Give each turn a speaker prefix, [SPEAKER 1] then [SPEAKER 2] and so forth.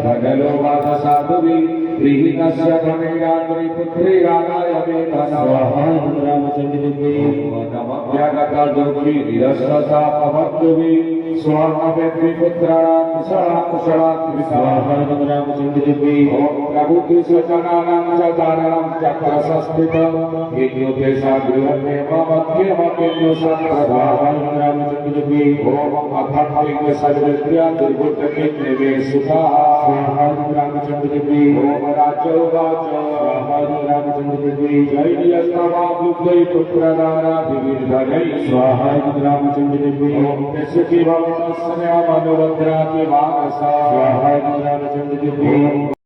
[SPEAKER 1] भगलो वाद साधुवी गृहीतस्य धनेन्द्री पुत्री रागाय नमव्यागता दुर्गी धीरस्वसा पवद्दुवी स्वामेत्री पुत्राणां कुशला कुशला रामचंद्रदेवी प्रभुति स्वजनानां च दारणं चक्रसस्थितं यज्ञोपे सागृहमेव मध्यमकेन्द्र रामचंद्रदेवी ओम अथर्वणिक सर्वज्ञ दुर्गुप्तकेन्द्रे सुता रामचंद्रदेवी ओम राजोवाच रामचंद्रदेवी जय स्तवाभुजै पुत्रदारा विविधै स्वाहा रामचंद्रदेवी ओम तस्य मनोरद्राति वारसा स्वाहा रामचंद्रदेवी।